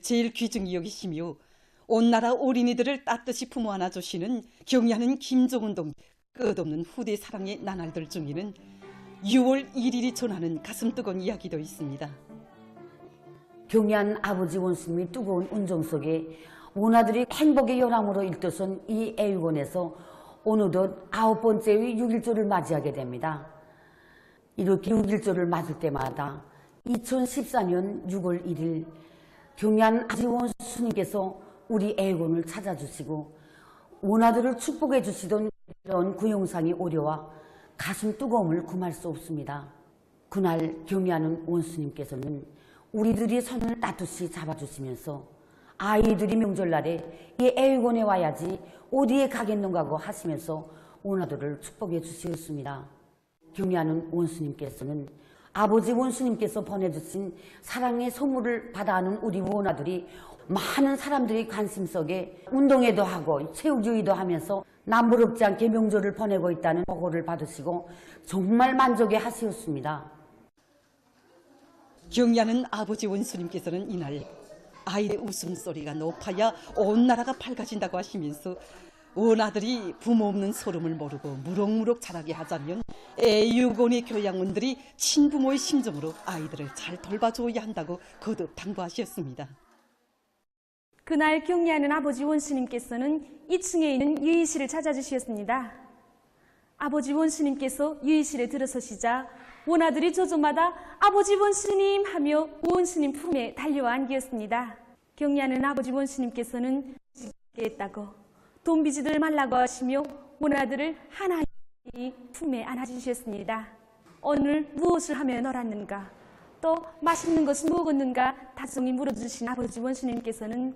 제일 귀중히 여기시며 온 나라 어린이들을 따뜻이 품어 안아주시는 경의하는 김정은 동지 끝없는 후대 사랑의 나날들 중에는 6월 1일이 전하는 가슴 뜨거운 이야기도 있습니다. 경의한 아버지 원수님이 뜨거운 운정 속에 원아들이 행복의 연함으로 일떠선 이 애육원에서 어느덧 9번째의 6.1조를 맞이하게 됩니다. 이렇게 6.1조를 맞을 때마다 2014년 6월 1일 경의한 아버지 원수님께서 우리 애육원을 찾아주시고 원아들을 축복해 주시던 그런 그 영상이 오려와 가슴 뜨거움을 금할 수 없습니다. 그날 경의하는 원수님께서는 우리들이 손을 따뜻이 잡아주시면서 아이들이 명절날에 이 애육원에 와야지 어디에 가겠는가 하시면서 원아들을 축복해 주시었습니다. 경의하는 원수님께서는 아버지 원수님께서 보내주신 사랑의 선물을 받아하는 우리 원아들이 많은 사람들이 관심 속에 운동회도 하고 체육주의도 하면서 남부럽지 않게 명절을 보내고 있다는 보고를 받으시고 정말 만족해 하시었습니다. 경의하는 아버지 원수님께서는 이날 아이의 웃음소리가 높아야 온 나라가 밝아진다고 하시면서 원아들이 부모 없는 소름을 모르고 무럭무럭 자라게 하자면 애육원의 교양원들이 친부모의 심정으로 아이들을 잘 돌봐줘야 한다고 거듭 당부하셨습니다. 그날 경의하는 아버지 원수님께서는 2층에 있는 유의실을 찾아주셨습니다. 아버지 원수님께서 유의실에 들어서시자 원아들이 조조마다 아버지 원수님 하며 원수님 품에 달려와 안기었습니다. 경의하는 아버지 원수님께서는 했다고 돈 빚지들 말라고 하시며 원아들을 하나히 품에 안아주셨습니다. 오늘 무엇을 하며 놀았는가 또 맛있는 것을 먹었는가 다정히 물어주신 아버지 원수님께서는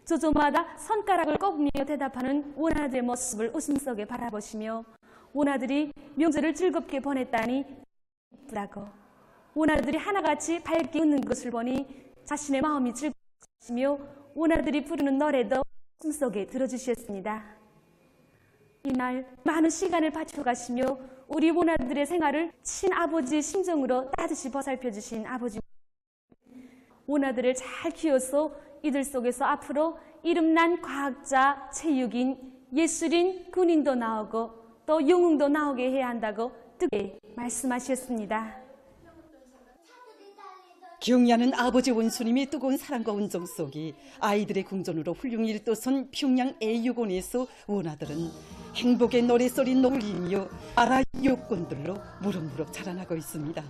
조조마다 손가락을 꼽으며 대답하는 원아들의 모습을 웃음 속에 바라보시며 원아들이 명절을 즐겁게 보냈다니 기쁘다고 원아들이 하나같이 밝게 웃는 것을 보니 자신의 마음이 즐거우시며 원아들이 부르는 노래도 웃음 속에 들어주셨습니다. 이날 많은 시간을 바쳐가시며 우리 원아들의 생활을 친아버지의 심정으로 따뜻이 보살펴 주신 아버지 원아들을 잘 키워서 이들 속에서 앞으로 이름난 과학자, 체육인, 예술인, 군인도 나오고 또 영웅도 나오게 해야 한다고 뜨겁게 말씀하셨습니다. 경의하는 아버지 원수님의 뜨거운 사랑과 운정 속에 아이들의 궁전으로 훌륭히 일떠선 평양 애육원에서 원아들은 행복의 노래소리 놀리며 나라 여건들로 무럭무럭 자라나고 있습니다.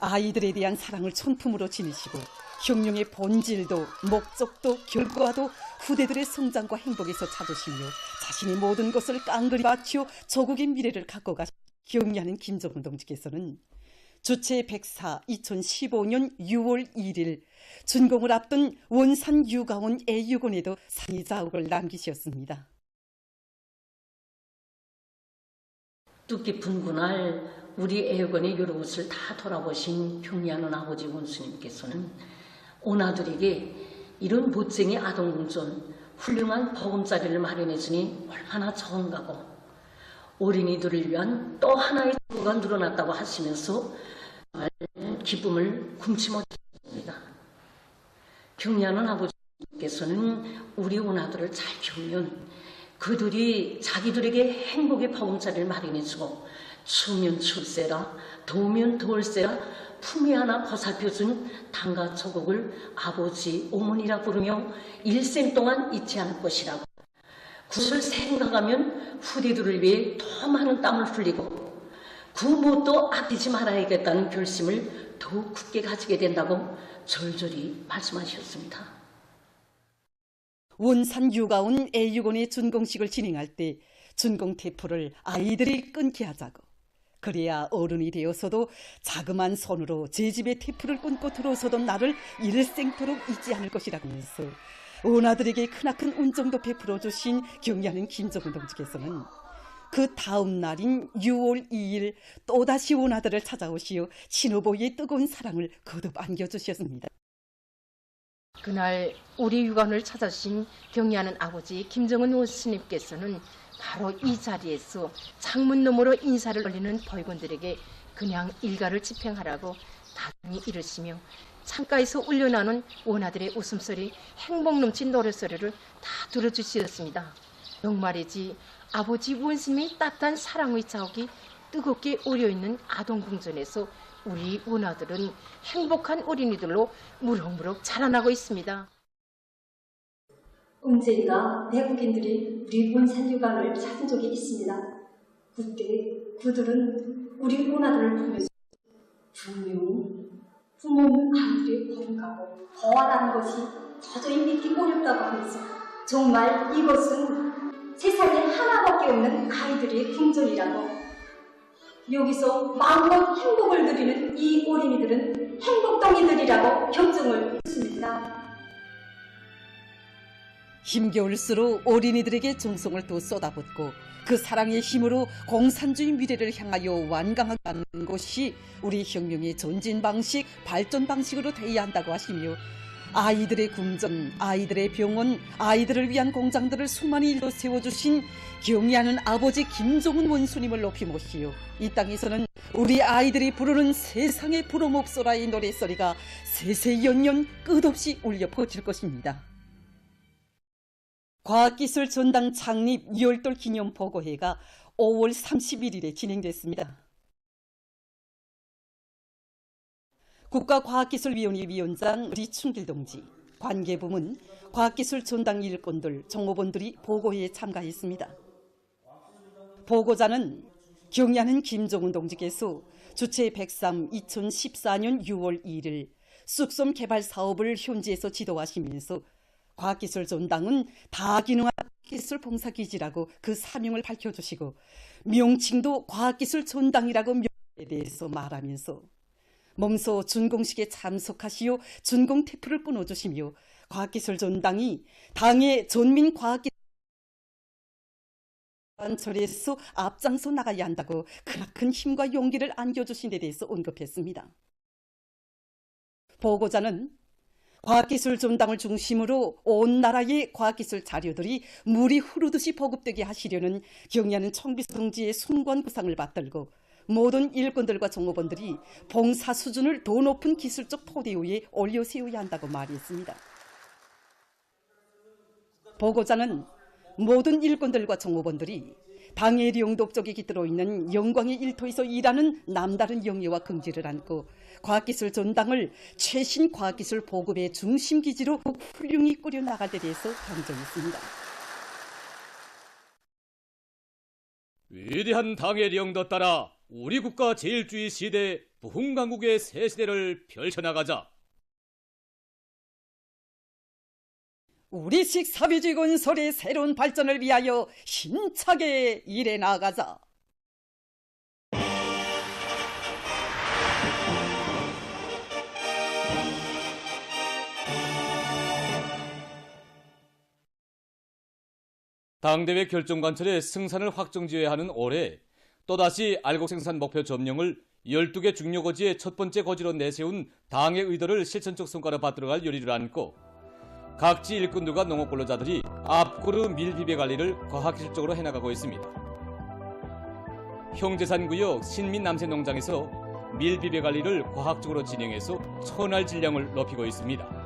아이들에 대한 사랑을 천품으로 지니시고 혁명의 본질도 목적도 결과도 후대들의 성장과 행복에서 찾으시며 자신의 모든 것을 깡그리 바치어 조국의 미래를 갖고 가신 경의하는 김정은 동지께서는 주체 104 2015년 6월 1일 준공을 앞둔 원산 유가원 애육원에도 상이 자욱을 남기셨습니다. 뜻깊은 그날 우리 애육원의 여러 곳을 다 돌아보신 경의하는 아버지 원수님께서는 원아들에게 이런 멋쟁이 아동궁전 훌륭한 보금자리를 마련해주니 얼마나 좋은가고 어린이들을 위한 또 하나의 기부가 늘어났다고 하시면서 정말 기쁨을 금치 못했습니다. 경의하는 아버지께서는 우리 원아들을 잘 키우면 그들이 자기들에게 행복의 보금자리를 마련해주고 추면 출세라 더우면 더울세라 품위 하나 보살펴준 당과 조국을 아버지, 어머니라 부르며 일생 동안 잊지 않을 것이라고 그것을 생각하면 후대들을 위해 더 많은 땀을 흘리고 그 무엇도 아끼지 말아야겠다는 결심을 더욱 굳게 가지게 된다고 절절히 말씀하셨습니다. 원산 유가원 애육원의 준공식을 진행할 때 준공 태포를 아이들이 끊게 하자고 그래야 어른이 되어서도 자그만 손으로 제 집에 태포를 끊고 들어서던 나를 일생토록 잊지 않을 것이라고 하면서 원아들에게 크나큰 운정도 베풀어 주신 경의하는 김정은 동지께서는 그 다음 날인 6월 2일 또다시 원아들을 찾아오시어 신호보의 뜨거운 사랑을 거듭 안겨주셨습니다. 그날 우리 육안을 찾아주신 경의하는 아버지 김정은 원수님께서는 바로 이 자리에서 창문 너머로 인사를 올리는 보육원들에게 그냥 일가를 집행하라고 다정히 이르시며 창가에서 울려나는 원아들의 웃음소리, 행복 넘친 노랫소리를 다 들어주시었습니다. 정말이지 아버지 원스님의 따뜻한 사랑의 자욱이 뜨겁게 오려있는 아동궁전에서 우리 원아들은 행복한 어린이들로 무럭무럭 자라나고 있습니다. 언젠가 외국인들이 우리 원산유관을 찾은 적이 있습니다. 그때 그들은 우리 원아들을 보면서 분명히 부모는 아이들이 버림가고 거하다는 것이 도저히 믿기 어렵다고 하면서 정말 이것은 세상에 하나밖에 없는 아이들의 궁전이라고, 여기서 마음껏 행복을 누리는 이 어린이들은 행복덩이들이라고 결정을 했습니다. 힘겨울수록 어린이들에게 정성을 또 쏟아붓고 그 사랑의 힘으로 공산주의 미래를 향하여 완강하게 하는 것이 우리 혁명의 전진 방식, 발전 방식으로 되어야 한다고 하시며, 아이들의 궁전, 아이들의 병원, 아이들을 위한 공장들을 수많은 일로 세워주신 경의하는 아버지 김종은 원수님을 높이 모시오. 이 땅에서는 우리 아이들이 부르는 세상의 부러목소라의 노랫소리가 세세연년 끝없이 울려 퍼질 것입니다. 과학기술 전당 창립 2월달 기념 보고회가 5월 31일에 진행됐습니다. 국가과학기술위원회 위원장 리춘길 동지, 관계부문, 과학기술 전당 일꾼들, 정보본들이 보고회에 참가했습니다. 보고자는 경의하는 김종은 동지께서 주체 103 2014년 6월 2일 쑥섬 개발 사업을 현지에서 지도하시면서 과학기술 전당은 다기능한 기술 봉사기지라고 그 사명을 밝혀주시고, 명칭도 과학기술 전당이라고 명에 대해서 말하면서 몸소 준공식에 참석하시어 준공 태프를 끊어주시며, 과학기술 전당이 당의 전민 과학기술 관철에서 앞장서 나가야 한다고 크나큰 힘과 용기를 안겨주신 데 대해서 언급했습니다. 보고자는 과학기술 전당을 중심으로 온 나라의 과학기술 자료들이 물이 흐르듯이 보급되게 하시려는 경의하는 청비서 동지의 숭고한 구상을 받들고, 모든 일꾼들과 정보원들이 봉사 수준을 더 높은 기술적 토대 위에 올려 세워야 한다고 말했습니다. 보고자는 모든 일꾼들과 정보원들이 당의 영독적에 깃들어 있는 영광의 일터에서 일하는 남다른 영예와 긍지를 안고 과학기술 전당을 최신 과학기술 보급의 중심 기지로 훌륭히 꾸려 나갈 데 대해서 강조했습니다. 위대한 당의 영도 따라 우리 국가 제일주의 시대 부흥강국의 새 시대를 펼쳐나가자. 우리식 사회주의 건설의 새로운 발전을 위하여 힘차게 일해 나가자. 당대회 결정관철의 승산을 확정지어야 하는 올해 또다시 알곡생산 목표 점령을 12개 중요거지의 첫 번째 거지로 내세운 당의 의도를 실천적 성과로 받들어갈 요리를 안고 각지 일꾼들과 농업근로자들이 앞구르 밀비배 관리를 과학기술적으로 해나가고 있습니다. 형제산구역 신민남새농장에서 밀비배 관리를 과학적으로 진행해서 천알 질량을 높이고 있습니다.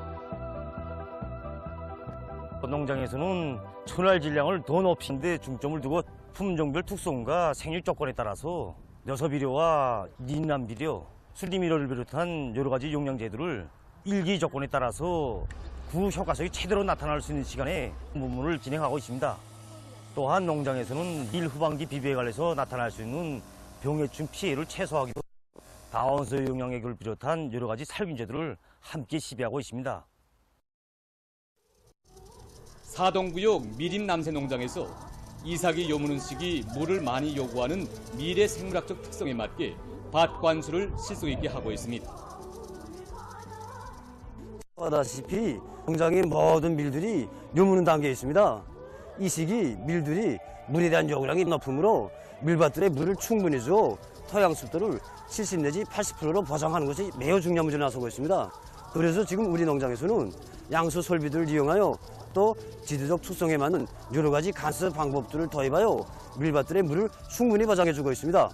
농장에서는 천알 질량을 더 높이는 데 중점을 두고 품종별 특성과 생육 조건에 따라서 녀석비료와 닌남비료, 순리미료를 비롯한 여러 가지 용량제들을 일기 조건에 따라서 구 효과성이 최대로 나타날 수 있는 시간에 분문을 진행하고 있습니다. 또한 농장에서는 밀 후반기 비비에 관해서 나타날 수 있는 병해충 피해를 최소화하기도 다원소 영양액을 비롯한 여러 가지 살균제들을 함께 시비하고 있습니다. 사동구역 미림남새농장에서 이삭이 여무는 시기 물을 많이 요구하는 밀의 생물학적 특성에 맞게 밭 관수를 실속 있게 하고 있습니다. 보다시피 농장의 모든 밀들이 여무는 단계에 있습니다. 이 시기 밀들이 물에 대한 요구량이 높으므로 밀밭들의 물을 충분히 줘 토양 습도를 70 내지 80%로 보장하는 것이 매우 중요한 문제로 나서고 있습니다. 그래서 지금 우리 농장에서는 양수 설비들을 이용하여 또 지도적 특성에 맞는 여러 가지 간섭 방법들을 도입하여 밀밭들의 물을 충분히 보장해주고 있습니다.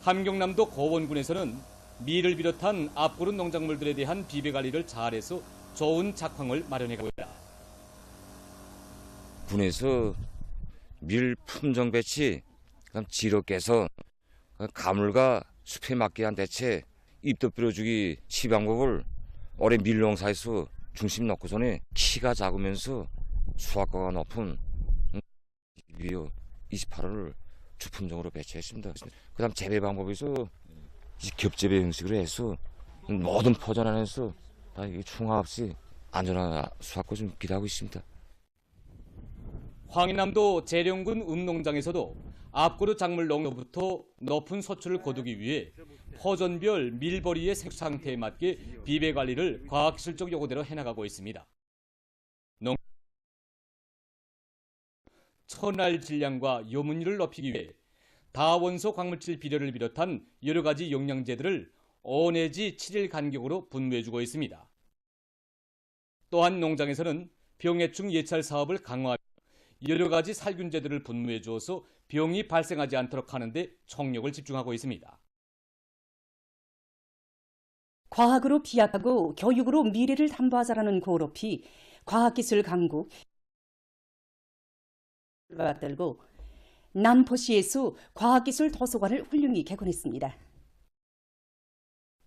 함경남도 고원군에서는 밀을 비롯한 앞구르 농작물들에 대한 비배 관리를 잘해서 좋은 작황을 마련해가고 있다. 군에서 밀 품종 배치, 그다음 지로 깨서 가물과 숲에 맞게 한 대체 잎도 뿌려주기 치방법을 올해 밀농사에서 중심 놓고서는 키가 작으면서 수확가가 높은 미어 28호를 주품종으로 배치했습니다. 그다음 재배 방법에서 겹재배 형식으로 해서 모든 포전 안에서 다 충화 없이 안전한 수확을 좀 기대하고 있습니다. 황인남도 재령군 음농장에서도 앞구르 작물 농로부터 높은 소출을 거두기 위해 포전별 밀보리의 생수 상태에 맞게 비배 관리를 과학기술적 요구대로 해나가고 있습니다. 천알 질량과 요문율을 높이기 위해 다원소 광물질 비료를 비롯한 여러 가지 영양제들을 5 내지 7일 간격으로 분무해주고 있습니다. 또한 농장에서는 병해충 예찰 사업을 강화하며 여러 가지 살균제들을 분무해 주어서 병이 발생하지 않도록 하는 데 총력을 집중하고 있습니다. 과학으로 비약하고 교육으로 미래를 담보하자라는 고로피 과학기술 강국 받들고 남포시에서 과학기술 도서관을 훌륭히 개관했습니다.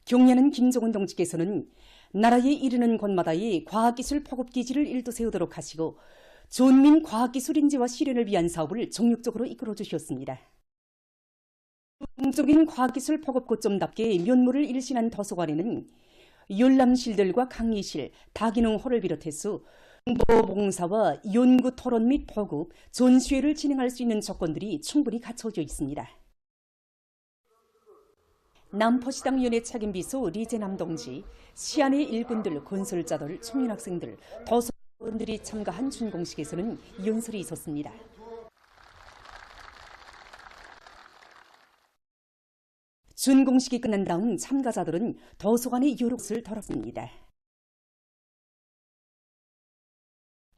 경례는 김종은 동지께서는 나라에 이르는 곳마다의 과학기술 포급기지를 일도 세우도록 하시고 전민 과학기술 인재와 실현을 위한 사업을 적극적으로 이끌어 주셨습니다. 적인 과학기술 포급 고점답게 면모를 일신한 도서관에는 열람실들과 강의실, 다기능홀을 비롯해서 정보봉사와 연구 토론 및 보급, 전시회를 진행할 수 있는 조건들이 충분히 갖춰져 있습니다. 남포시당 연예 책임비서 리재남 동지, 시안의 일꾼들, 건설자들, 청년학생들, 도서관들이 참가한 준공식에서는 연설이 있었습니다. 준공식이 끝난 다음 참가자들은 도서관의 여러 곳을 돌았습니다.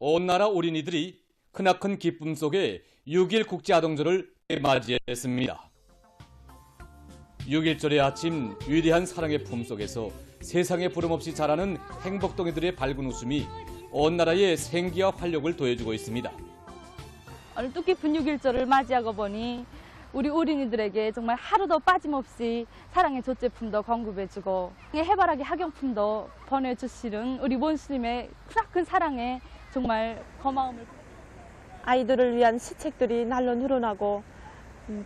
온 나라 어린이들이 크나큰 기쁨 속에 6.1 국제아동절을 맞이했습니다. 6.1절의 아침 위대한 사랑의 품속에서 세상에 부름없이 자라는 행복동이들의 밝은 웃음이 온 나라의 생기와 활력을 더해주고 있습니다. 오늘 뜻깊은 6.1절을 맞이하고 보니 우리 어린이들에게 정말 하루도 빠짐없이 사랑의 젖제품도 공급해주고 해바라기 학용품도 보내주시는 우리 원스님의 크나큰 사랑에 정말 고마움을. 아이들을 위한 시책들이 날로 늘어나고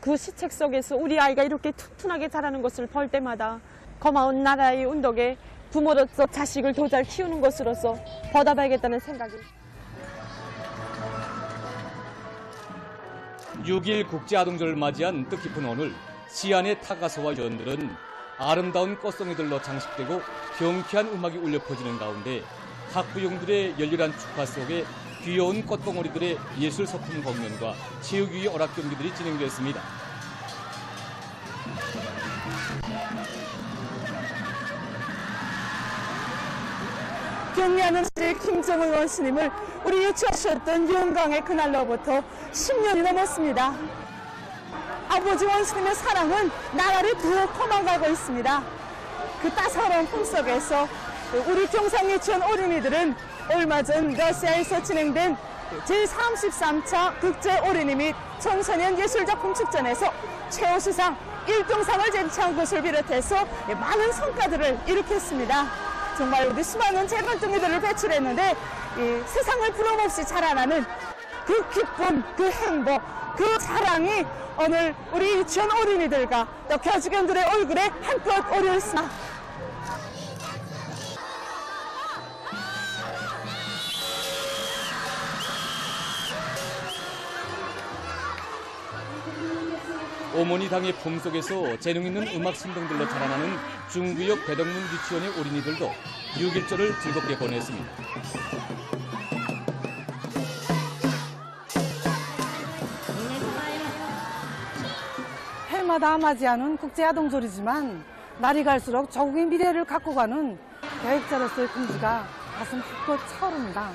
그 시책 속에서 우리 아이가 이렇게 튼튼하게 자라는 것을 볼 때마다 고마운 나라의 운덕에 부모로서 자식을 더 잘 키우는 것으로서 보답하겠다는 생각이. 6.1 국제아동절을 맞이한 뜻깊은 오늘, 시안의 타가소와 연들은 아름다운 꽃송이들로 장식되고 경쾌한 음악이 울려 퍼지는 가운데 학부형들의 열렬한 축하 속에 귀여운 꽃봉오리들의 예술 소품 공연과 체육위의 오락 경기들이 진행됐습니다. 경례하는 김정은 원스님을 우리 유치하셨던 영광의 그날로부터 10년이 넘었습니다. 아버지 원스님의 사랑은 나라를 더욱 커만가고 있습니다. 그 따사로운 품속에서 우리 경상 유치원 어린이들은 얼마 전 러시아에서 진행된 제33차 국제어린이 및 청소년 예술작품 축전에서 최우수상 1등상을 쟁취한 것을 비롯해서 많은 성과들을 일으켰습니다. 정말 우리 수많은 재간둥이들을 배출했는데 세상을 부러움없이 자라나는 그 기쁨, 그 행복, 그 사랑이 오늘 우리 유치원 어린이들과 또 교직원들의 얼굴에 한껏 어려있습니다. 어머니 당의 품속에서 재능 있는 음악 신동들로 자라나는 중구역 배덕문 유치원의 어린이들도 6.1절을 즐겁게 보냈습니다. 해마다 맞이하는 국제아동절이지만 날이 갈수록 조국의 미래를 갖고 가는 계획자로서의 긍지가 가슴 헛것 차오릅니다.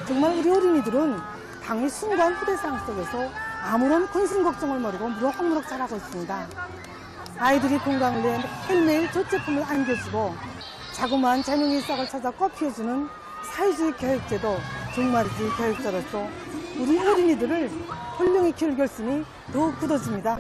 정말 우리 어린이들은 당의 순간 후대상 속에서 아무런 근심 걱정을 모르고 무럭무럭 자라고 있습니다. 아이들이 건강을 위해 매일매일 젖제품을 안겨주고 자그마한 재능의 싹을 찾아 꽃피워주는 사회주의 교육제도 종말이지 교육자로서 우리 어린이들을 훌륭히 키울 결심이 더욱 굳어집니다.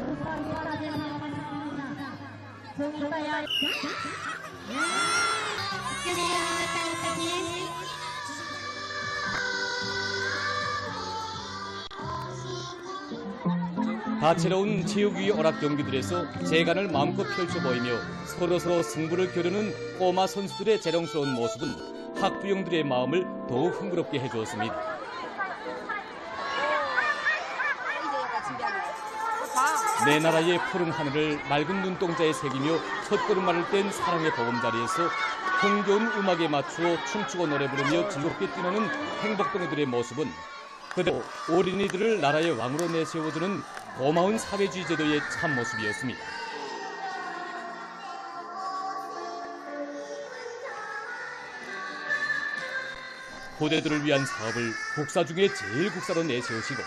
다채로운 체육위 오락 경기들에서 재간을 마음껏 펼쳐 보이며 서로서로 승부를 겨루는 꼬마 선수들의 재롱스러운 모습은 학부형들의 마음을 더욱 흥그럽게 해주었습니다. 내 나라의 푸른 하늘을 맑은 눈동자에 새기며 첫걸음말을 뗀 사랑의 보금자리에서 흥겨운 음악에 맞추어 춤추고 노래 부르며 즐겁게 뛰노는 행복동이들의 모습은 그대로 어린이들을 나라의 왕으로 내세워주는 고마운 사회주의 제도의 참모습이었습니다. 후대들을 위한 사업을 국사 중에 제일 국사로 내세우시고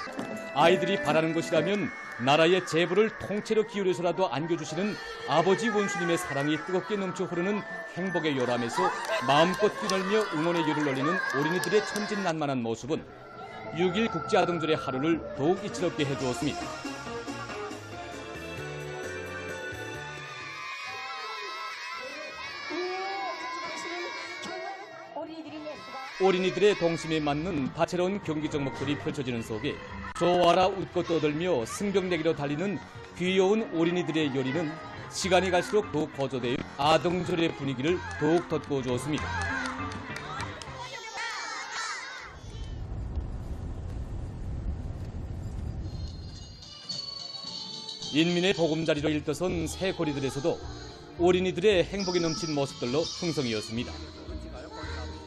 아이들이 바라는 것이라면 나라의 재부를 통째로 기울여서라도 안겨주시는 아버지 원수님의 사랑이 뜨겁게 넘쳐 흐르는 행복의 요람에서 마음껏 뛰놀며 응원의 열을 올리는 어린이들의 천진난만한 모습은 6.1 국제아동절의 하루를 더욱 이치롭게 해주었습니다. 어린이들의 동심에 맞는 다채로운 경기 종목들이 펼쳐지는 속에 좋아라 웃고 떠들며 승병내기로 달리는 귀여운 어린이들의 요리는 시간이 갈수록 더욱 고조되어 아동절의 분위기를 더욱 돋구어 주었습니다. 인민의 보금자리로 일떠선 새 고리들에서도 어린이들의 행복이 넘친 모습들로 풍성이었습니다.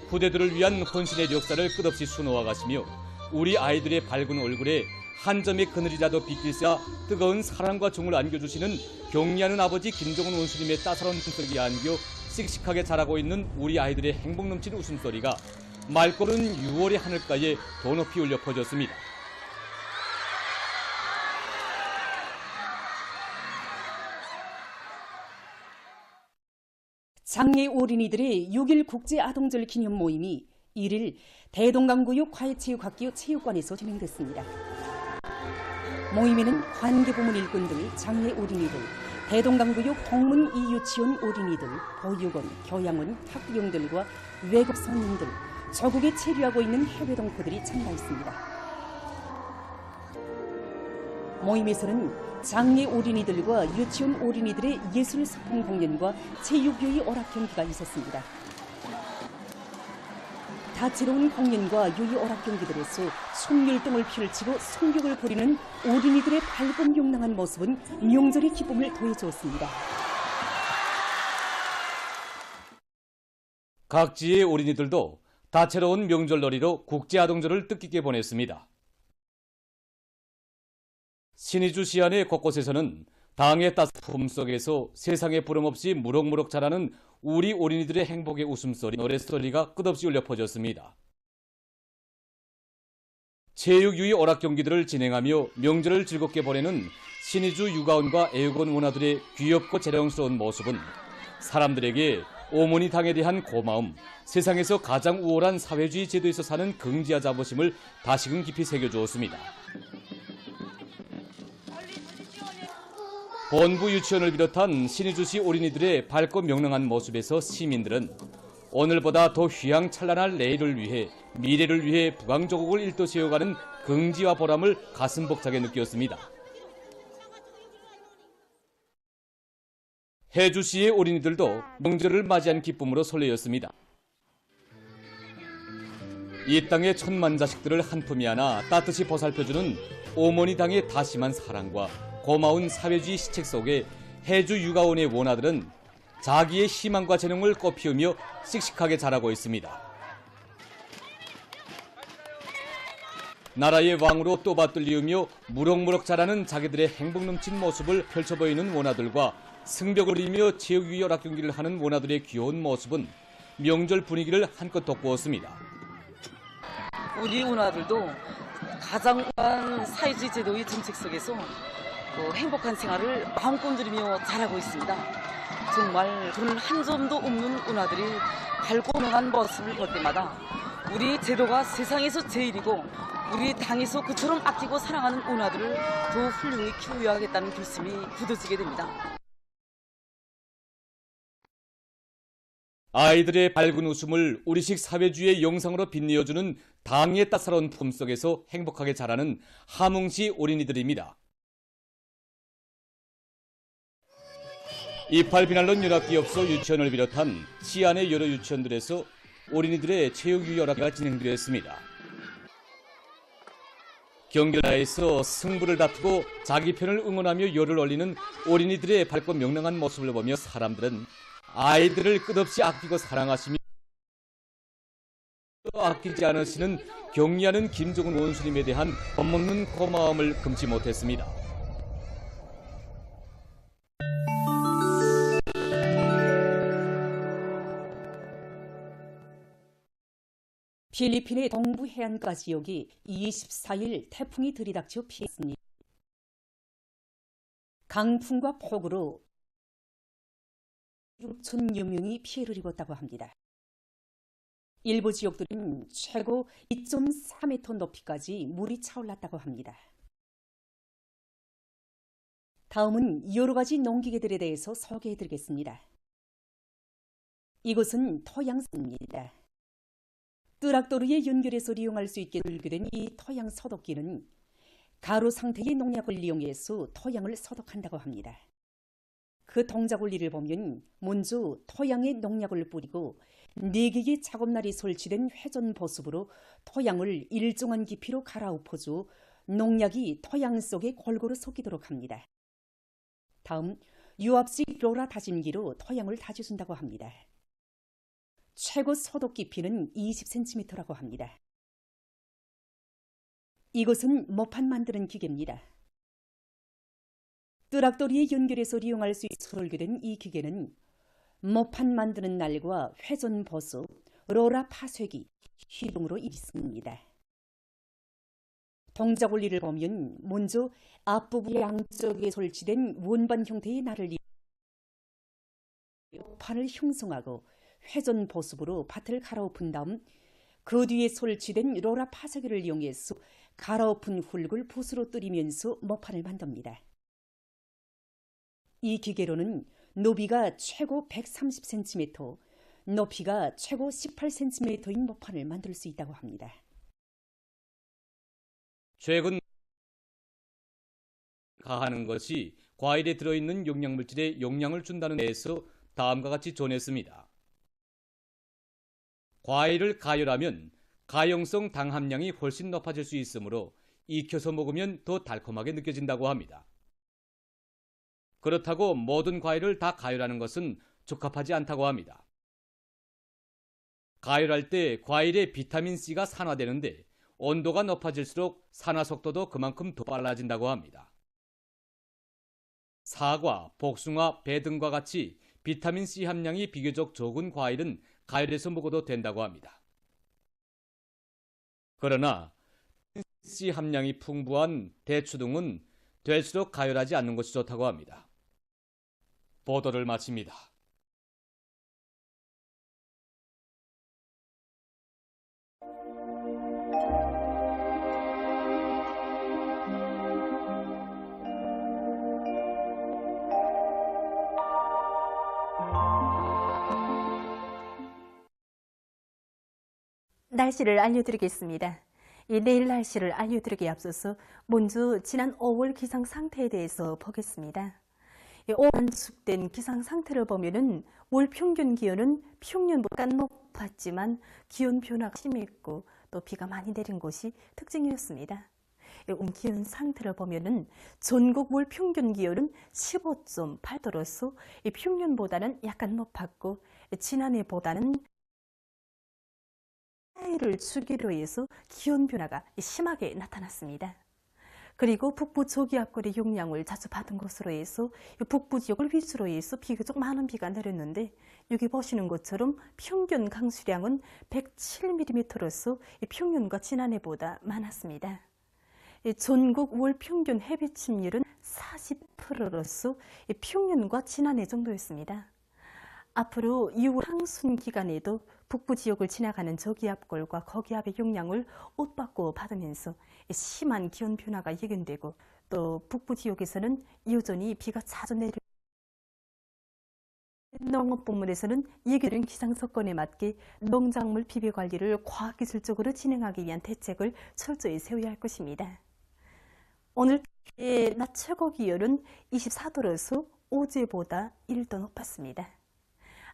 후대들을 위한 헌신의 역사를 끝없이 수놓아 가시며 우리 아이들의 밝은 얼굴에 한 점의 그늘이라도 비길새야 뜨거운 사랑과 정을 안겨주시는 경리하는 아버지 김정은 원수님의 따사로운 품격이 안겨 씩씩하게 자라고 있는 우리 아이들의 행복 넘친 웃음소리가 맑고른 6월의 하늘가에 더 높이 울려 퍼졌습니다. 장애 어린이들의 6.1 국제아동절 기념 모임이 1일 대동강구역 과외체육학교 체육관에서 진행됐습니다. 모임에는 관계부문 일꾼 등 장애 어린이들, 대동강구역 동문 이유치원 어린이들, 보육원, 교양원, 학부형들과 외국 성인들, 저국에 체류하고 있는 해외 동포들이 참가했습니다. 모임에서는 장애 어린이들과 유치원 어린이들의 예술 소품 공연과 체육유희 오락 경기가 있었습니다. 다채로운 공연과 유희 오락 경기들에서 송열동을 펼치고 송격을 벌이는 어린이들의 밝고 명랑한 모습은 명절의 기쁨을 더해주었습니다. 각지의 어린이들도 다채로운 명절놀이로 국제아동절을 뜻깊게 보냈습니다. 신의주 시안의 곳곳에서는 당의 따스한 품 속에서 세상에 부름없이 무럭무럭 자라는 우리 어린이들의 행복의 웃음소리, 노랫소리가 끝없이 울려 퍼졌습니다. 체육유희 오락 경기들을 진행하며 명절을 즐겁게 보내는 신의주 육아원과 애육원 원아들의 귀엽고 재롱스러운 모습은 사람들에게 어머니 당에 대한 고마움, 세상에서 가장 우월한 사회주의 제도에서 사는 긍지와 자부심을 다시금 깊이 새겨주었습니다. 본부 유치원을 비롯한 신의주시 어린이들의 밝고 명랑한 모습에서 시민들은 오늘보다 더 휘황찬란할 내일을 위해, 미래를 위해 부강조국을 일도세워가는 긍지와 보람을 가슴 벅차게 느꼈습니다. 해주시의 어린이들도 명절을 맞이한 기쁨으로 설레었습니다. 이 땅의 천만 자식들을 한 품에 안아 따뜻이 보살펴주는 어머니 당의 다심한 사랑과 고마운 사회주의 시책 속에 해주 육아원의 원아들은 자기의 희망과 재능을 꽃피우며 씩씩하게 자라고 있습니다. 나라의 왕으로 또받들리우며 무럭무럭 자라는 자기들의 행복 넘친 모습을 펼쳐 보이는 원아들과 승벽을 이며 체육유희 오락 경기를 하는 원아들의 귀여운 모습은 명절 분위기를 한껏 돋구었습니다. 우리 원아들도 가장 우한 사회주의 제도의 정책 속에서 행복한 생활을 마음껏 누리며 잘하고 있습니다. 정말 돈 한 점도 없는 운하들이 밝고 명한 모습을 볼 때마다 우리 제도가 세상에서 제일이고 우리 당에서 그처럼 아끼고 사랑하는 운하들을 더 훌륭히 키워야겠다는 결심이 굳어지게 됩니다. 아이들의 밝은 웃음을 우리식 사회주의의 영상으로 빛내어주는 당의 따사로운 품속에서 행복하게 자라는 함흥시 어린이들입니다. 이팔 비난론 연합기업소 유치원을 비롯한 시안의 여러 유치원들에서 어린이들의 체육유연학회가 진행되었습니다. 경기나에서 승부를 다투고 자기 편을 응원하며 열을 올리는 어린이들의 밝고 명랑한 모습을 보며 사람들은 아이들을 끝없이 아끼고 사랑하시며 아끼지 않으시는 경리하는 김정은 원수님에 대한 겁먹는 고마움을 금치 못했습니다. 필리핀의 동부 해안가 지역이 24일 태풍이 들이닥쳐 피했습니다. 강풍과 폭우로 6천여 명이 피해를 입었다고 합니다. 일부 지역들은 최고 2.4m 높이까지 물이 차올랐다고 합니다. 다음은 여러 가지 농기계들에 대해서 소개해드리겠습니다. 이곳은 토양소입니다. 뜨락도르에 연결해서 이용할 수 있게 설계된 이 토양 소독기는 가루 상태의 농약을 이용해서 토양을 소독한다고 합니다. 그 동작 원리를 보면 먼저 토양에 농약을 뿌리고 4개의 작업날이 설치된 회전 보습으로 토양을 일정한 깊이로 갈아엎어줘 농약이 토양 속에 골고루 섞이도록 합니다. 다음 유압식 로라 다짐기로 토양을 다져준다고 합니다. 최고 소독 깊이는 20cm라고 합니다. 이것은 모판 만드는 기계입니다. 뜨락도리에 연결해서 이용할 수 있어 설계된 이 기계는 모판 만드는 날과 회전 보수, 로라 파쇄기, 휘동으로 있습니다. 동작 원리를 보면 먼저 앞부분 양쪽에 설치된 원반 형태의 날을 이용해 판을 형성하고 회전 보습으로 밭을 갈아엎은 다음 그 뒤에 설치된 로라 파쇄기를 이용해서 갈아엎은 흙을 붓으로 뜨리면서 모판을 만듭니다. 이 기계로는 너비가 최고 130cm, 높이가 최고 18cm인 모판을 만들 수 있다고 합니다. 최근 가하는 것이 과일에 들어있는 영양물질에 영향을 준다는 데에서 다음과 같이 전했습니다. 과일을 가열하면 가용성 당 함량이 훨씬 높아질 수 있으므로 익혀서 먹으면 더 달콤하게 느껴진다고 합니다. 그렇다고 모든 과일을 다 가열하는 것은 적합하지 않다고 합니다. 가열할 때 과일의 비타민C가 산화되는데 온도가 높아질수록 산화 속도도 그만큼 더 빨라진다고 합니다. 사과, 복숭아, 배 등과 같이 비타민C 함량이 비교적 적은 과일은 가열해서 먹어도 된다고 합니다. 그러나 C 함량이 풍부한 대추 등은 될수록 가열하지 않는 것이 좋다고 합니다. 보도를 마칩니다. 날씨를 알려드리겠습니다. 내일 날씨를 알려드리기에 앞서서 먼저 지난 5월 기상 상태에 대해서 보겠습니다. 오한축된 기상 상태를 보면은 월 평균 기온은 평년보다 높았지만 기온 변화가 심했고 또 비가 많이 내린 곳이 특징이었습니다. 기온 상태를 보면은 전국 월 평균 기온은 15.8도로서 평년보다는 약간 높았고 지난해보다는 하이를 주기로 해서 기온 변화가 심하게 나타났습니다. 그리고 북부 저기압골의 영향을 자주 받은 것으로 해서 북부 지역을 위주로 해서 비교적 많은 비가 내렸는데 여기 보시는 것처럼 평균 강수량은 107mm로서 평년과 지난해보다 많았습니다. 전국 월 평균 해비 침률은 40%로서 평년과 지난해 정도였습니다. 앞으로 6월 상순 기간에도 북부 지역을 지나가는 저기압골과 거기압의 영향을 옷받고 받으면서 심한 기온 변화가 예견되고 또 북부 지역에서는 여전히 비가 자주 내릴 농업부문에서는 예견된 기상사건에 맞게 농작물 비배 관리를 과학기술적으로 진행하기 위한 대책을 철저히 세워야 할 것입니다. 오늘 낮 최고 기온은 24도로서 어제보다 1도 높았습니다.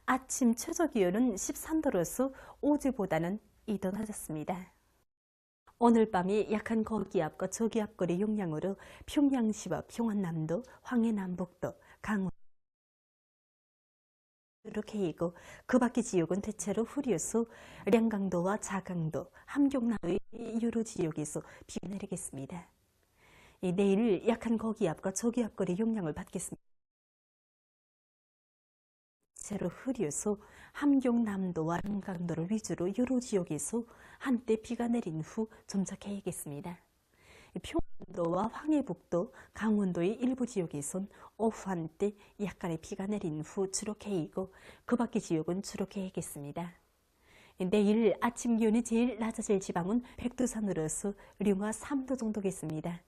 아침 최저 기온은 13도로서 어제보다는 2도 낮았습니다. 오늘 밤에 약한 고기압과 저기압골의 영향으로 평양시와 평안남도, 황해남북도, 강원 이렇게 그 밖의 지역은 대체로 흐려서 량강도와 자강도, 함경남도의 여러 지역에서 비가 내리겠습니다. 내일 약한 고기압과 저기압골의 영향을 받겠습니다. 대체로 흐려서 함경남도와 량강도를 위주로 여러 지역에서 한때 비가 내린 후 점차 개겠습니다. 평안도와 황해북도, 강원도의 일부 지역에선 오후 한때 약간의 비가 내린 후 주로 개이고 그 밖의 지역은 주로 개겠습니다. 내일 아침 기온이 제일 낮아질 지방은 백두산으로서 령화 3도 정도겠습니다.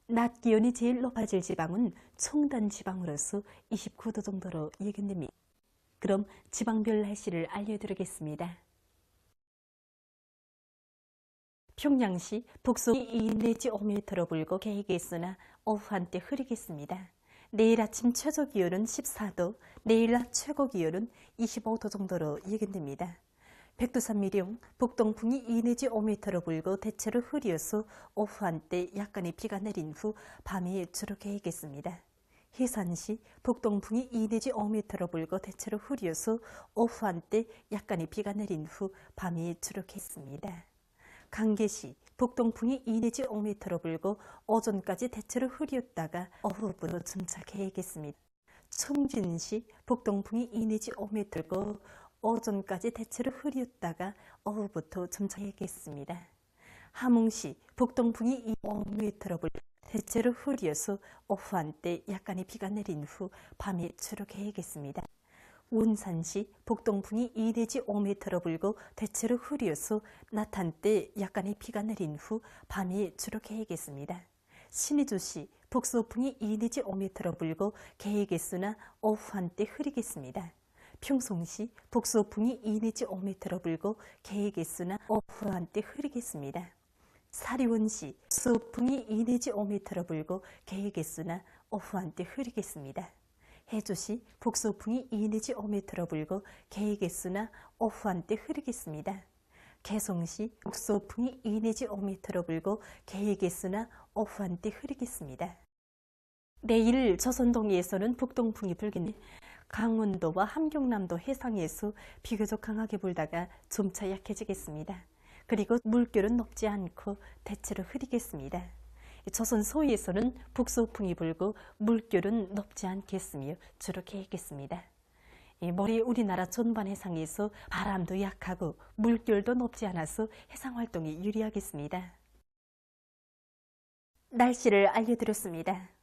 낮 기온이 제일 높아질 지방은 청단 지방으로서 29도 정도로 예견됩니다. 그럼 지방별 날씨를 알려드리겠습니다. 평양시 북서이 2 내지 5m로 불고 개이겠으나 오후 한때 흐리겠습니다. 내일 아침 최저 기온은 14도, 내일 낮 최고 기온은 25도 정도로 예견됩니다. 백두산 미령 북동풍이 2 내지 5m로 불고 대체로 흐려서 오후 한때 약간의 비가 내린 후 밤에 주로 개이겠습니다. 해산시 북동풍이 2 내지 5m로 불고 대체로 흐려서 오후 한때 약간의 비가 내린 후 밤에 주로 개겠습니다. 강계시 북동풍이 2 내지 5m로 불고 오전까지 대체로 흐렸다가 오후부터 점차 개겠습니다. 청진시 북동풍이 2 내지 5m 불고 오전까지 대체로 흐렸다가 오후부터 점차 개겠습니다. 함흥시 북동풍이 2 5m로 불고 대체로 흐려서 오후 한때 약간의 비가 내린 후 밤에 주로 개겠습니다. 원산시 북동풍이 2 내지 5m로 불고 대체로 흐려서 낮 한때 약간의 비가 내린 후 밤에 주로 개겠습니다. 신의주시 북서풍이 2 내지 5m로 불고 개겠으나 오후 한때 흐리겠습니다. 평송시 북서풍이 2 내지 5m로 불고 개겠으나 오후 한때 흐리겠습니다. 사리원시 북서풍이 2 내지 5m로 불고 개겠으나 오후 한때 흐리겠습니다. 해주시 북서풍이 2 내지 5m로 불고 개겠으나 오후 한때 흐리겠습니다. 개성시 북서풍이 2 내지 5m로 불고 개겠으나 오후 한때 흐리겠습니다. 내일 조선동해에서는 북동풍이 불겠네. 강원도와 함경남도 해상에서 비교적 강하게 불다가 점차 약해지겠습니다. 그리고 물결은 높지 않고 대체로 흐리겠습니다. 조선 서해에서는 북서풍이 불고 물결은 높지 않겠으며 주로 개겠습니다. 머리 우리나라 전반 해상에서 바람도 약하고 물결도 높지 않아서 해상 활동이 유리하겠습니다. 날씨를 알려드렸습니다.